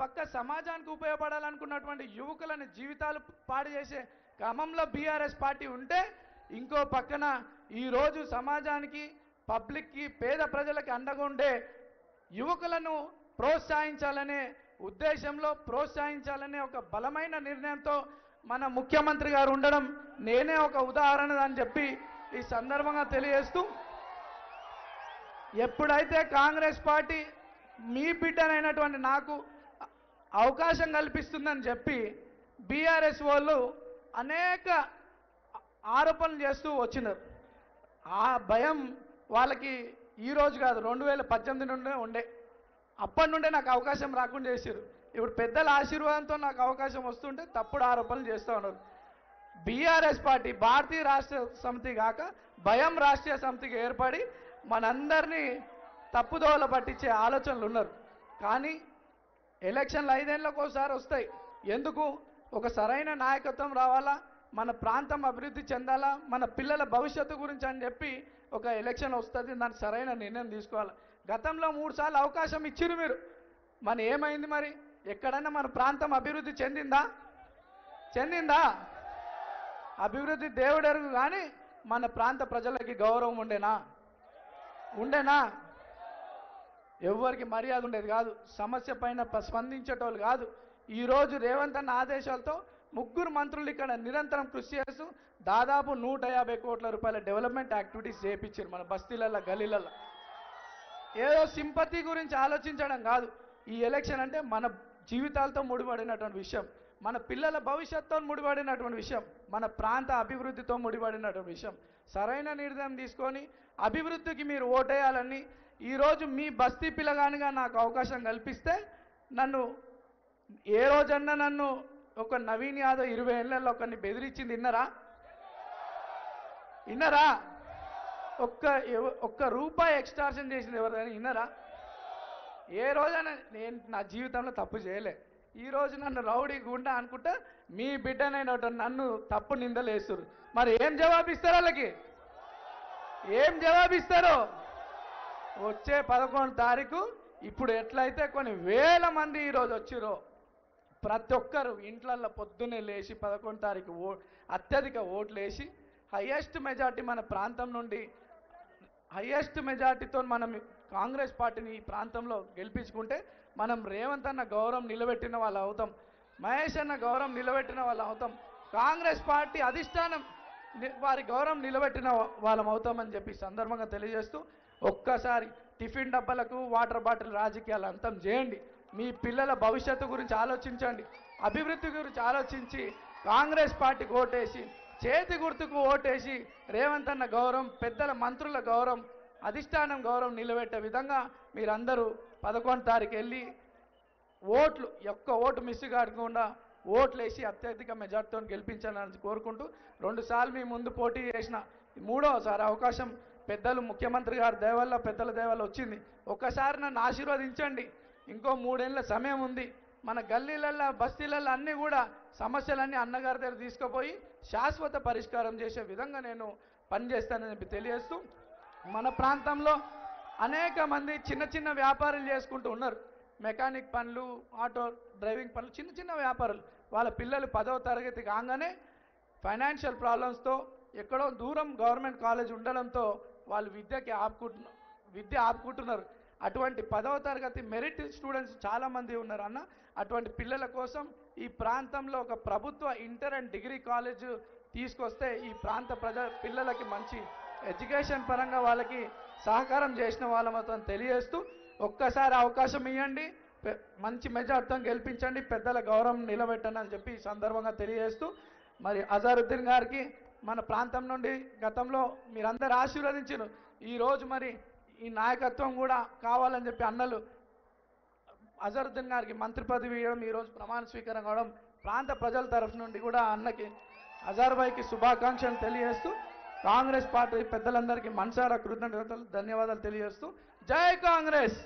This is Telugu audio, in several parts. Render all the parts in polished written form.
పక్క సమాజానికి ఉపయోగపడాలనుకున్నటువంటి యువకులని జీవితాలు పాడు చేసే క్రమంలో బీఆర్ఎస్ పార్టీ ఉంటే, ఇంకో పక్కన ఈరోజు సమాజానికి పబ్లిక్కి పేద ప్రజలకి అండగా ఉండే యువకులను ప్రోత్సహించాలనే ఉద్దేశంలో ప్రోత్సహించాలనే ఒక బలమైన నిర్ణయంతో మన ముఖ్యమంత్రి గారు ఉండడం నేనే ఒక ఉదాహరణ అని చెప్పి ఈ సందర్భంగా తెలియజేస్తూ, ఎప్పుడైతే కాంగ్రెస్ పార్టీ మీ బిడ్డనైనటువంటి నాకు అవకాశం కల్పిస్తుందని చెప్పి బీఆర్ఎస్ వాళ్ళు అనేక ఆరోపణలు చేస్తూ వచ్చినారు. ఆ భయం వాళ్ళకి ఈరోజు కాదు, 2018 నుండే ఉండే. అప్పటి నుండే నాకు అవకాశం రాకుండా చేశారు. ఇప్పుడు పెద్దల ఆశీర్వాదంతో నాకు అవకాశం వస్తుంటే తప్పుడు ఆరోపణలు చేస్తూ ఉన్నారు. బీఆర్ఎస్ పార్టీ భారతీయ రాష్ట్ర సమితి కాక భయం రాష్ట్రీయ సమితికి ఏర్పడి మనందరినీ తప్పుదోవల పట్టించే ఆలోచనలు ఉన్నారు. కానీ ఎలక్షన్లు 5 ఏళ్ళకు ఒకసారి వస్తాయి. ఎందుకు? ఒక సరైన నాయకత్వం రావాలా, మన ప్రాంతం అభివృద్ధి చెందాలా, మన పిల్లల భవిష్యత్తు గురించి అని చెప్పి ఒక ఎలక్షన్ వస్తుంది, దానికి సరైన నిర్ణయం తీసుకోవాలి. గతంలో 3 సార్లు అవకాశం ఇచ్చిరు మీరు, మన ఏమైంది మరి? ఎక్కడైనా మన ప్రాంతం అభివృద్ధి చెందిందా? అభివృద్ధి దేవుడెరుగు, కానీ మన ప్రాంత ప్రజలకి గౌరవం ఉండేనా? ఎవరికి మర్యాద ఉండేది కాదు, సమస్య పైన స్పందించేటోళ్ళు కాదు. ఈరోజు రేవంత్ అన్న ఆదేశాలతో 3 మంత్రులు ఇక్కడ నిరంతరం కృషి చేస్తూ దాదాపు 150 కోట్ల రూపాయల డెవలప్మెంట్ యాక్టివిటీస్ చేయించారు మన బస్తీలలో, గలీలలో. ఏదో సింపతి గురించి ఆలోచించడం కాదు. ఈ ఎలక్షన్ అంటే మన జీవితాలతో ముడిపడినటువంటి విషయం, మన పిల్లల భవిష్యత్తుతో ముడిపడినటువంటి విషయం, మన ప్రాంత అభివృద్ధితో ముడిపడినటువంటి విషయం. సరైన నిర్ణయం తీసుకొని అభివృద్ధికి మీరు ఓటేయాలని ఈరోజు మీ బస్తీ పిల్లగానిగా నాకు అవకాశం కల్పిస్తే, నన్ను ఏ రోజన్నా నన్ను ఒక నవీన్ యాదవ్ 20 ఏళ్లలో ఒకరిని బెదిరించింది విన్నరా? ఒక్క రూపాయి ఎక్స్ట్రాక్షన్ చేసింది ఎవరైనా విన్నరా? ఏ రోజైనా నేను నా జీవితంలో తప్పు చేయలే. ఈరోజు నన్ను రౌడీ గుండా అనుకుంటా మీ బిడ్డనైన నన్ను తప్పు నిందలు వేస్తారు. మరి ఏం జవాబిస్తారు వాళ్ళకి? ఏం జవాబిస్తారు? వచ్చే 11 తారీఖు ఇప్పుడు ఎట్లయితే కొన్ని వేల మంది ఈరోజు వచ్చిరో, ప్రతి ఒక్కరు ఇంట్లల్లో పొద్దున్నే లేచి 11 తారీఖు అత్యధిక ఓట్లు వేసి హైయెస్ట్ మెజార్టీ మన ప్రాంతం నుండి హైయెస్ట్ మెజార్టీతో మనం కాంగ్రెస్ పార్టీని ఈ ప్రాంతంలో గెలిపించుకుంటే మనం రేవంత్ అన్న గౌరవం నిలబెట్టిన వాళ్ళు అవుతాం, మహేష్ అన్న గౌరవం నిలబెట్టిన వాళ్ళు అవుతాం, కాంగ్రెస్ పార్టీ అధిష్టానం వారి గౌరవం నిలబెట్టిన వాళ్ళం అవుతామని చెప్పి సందర్భంగా తెలియజేస్తూ, ఒక్కసారి టిఫిన్ డబ్బాలకు వాటర్ బాటిల్ రాజకీయాలు అంతం చేయండి. మీ పిల్లల భవిష్యత్తు గురించి ఆలోచించండి, అభివృద్ధి గురించి ఆలోచించి కాంగ్రెస్ పార్టీకి ఓటేసి, చేతి గుర్తుకు ఓటేసి రేవంత్ అన్న గౌరవం, పెద్దల మంత్రుల గౌరవం, అధిష్టానం గౌరవం నిలబెట్టే విధంగా మీరందరూ 11 తారీఖు వెళ్ళి ఓట్లు ఒక్క ఓటు మిస్ కాకుండా ఓట్లు వేసి అత్యధిక మెజార్టీతో గెలిపించాలని కోరుకుంటూ, 2 సార్లు మీ ముందు పోటీ చేసిన 3వసారి అవకాశం పెద్దలు ముఖ్యమంత్రి గారి దయవల్ల, పెద్దల దయవల్ల వచ్చింది. ఒక్కసారి నన్ను ఆశీర్వదించండి. ఇంకో 3 ఏళ్ళ సమయం ఉంది. మన గల్లీలల్లో, బస్తీలల్లో అన్నీ కూడా సమస్యలన్నీ అన్నగారి దగ్గర తీసుకుపోయి శాశ్వత పరిష్కారం చేసే విధంగా నేను పనిచేస్తానని చెప్పి తెలియజేస్తూ, మన ప్రాంతంలో అనేక మంది చిన్న చిన్న వ్యాపారాలు చేసుకుంటూ ఉన్నారు. మెకానిక్ పనులు, ఆటో డ్రైవింగ్ పనులు, చిన్న చిన్న వ్యాపారాలు. వాళ్ళ పిల్లలు 10వ తరగతి కాగానే ఫైనాన్షియల్ ప్రాబ్లమ్స్తో ఎక్కడో దూరం గవర్నమెంట్ కాలేజ్ ఉండడంతో వాళ్ళు విద్య ఆపుకుంటున్నారు. అటువంటి 10వ తరగతి మెరిట్ స్టూడెంట్స్ చాలామంది ఉన్నారు అన్న. అటువంటి పిల్లల కోసం ఈ ప్రాంతంలో ఒక ప్రభుత్వ ఇంటర్ అండ్ డిగ్రీ కాలేజ్ తీసుకొస్తే ఈ ప్రాంత పిల్లలకి మంచి ఎడ్యుకేషన్ పరంగా వాళ్ళకి సహకారం చేసిన వాళ్ళతో తెలియజేస్తూ, ఒక్కసారి అవకాశం ఇవ్వండి, మంచి మెజార్టీతో గెలిపించండి, పెద్దల గౌరవం నిలబెట్టండి అని చెప్పి ఈ సందర్భంగా తెలియజేస్తూ, మరి అజారుద్దీన్ గారికి మన ప్రాంతం నుండి గతంలో మీరందరూ ఆశీర్వదించారు. ఈరోజు మరి ఈ నాయకత్వం కూడా కావాలని చెప్పి అన్నలు అజరుద్దీన్ గారికి మంత్రి పదవి ఇవ్వడం, ఈరోజు ప్రమాణ స్వీకారం కావడం, ప్రాంత ప్రజల తరఫు నుండి కూడా అన్నకి అజార్ భాయ్కి శుభాకాంక్షలు తెలియజేస్తూ, కాంగ్రెస్ పార్టీ పెద్దలందరికీ మనసారా కృతజ్ఞతలు, ధన్యవాదాలు తెలియజేస్తూ, జై కాంగ్రెస్,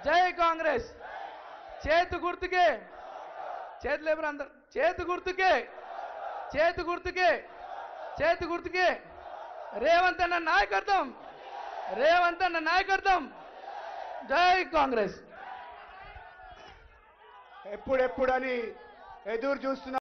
జై కాంగ్రెస్. చేతు గుర్తుకే, చేతులు ఎవరు అందరు, చేతు గుర్తుకే, చేతు గుర్తుకే, చేతు గుర్తుకే. రేవంత్ అన్న నాయకత్వం, రేవంత్ అన్న నాయకత్వం. జై కాంగ్రెస్. ఎప్పుడెప్పుడని ఎదురు చూస్తున్న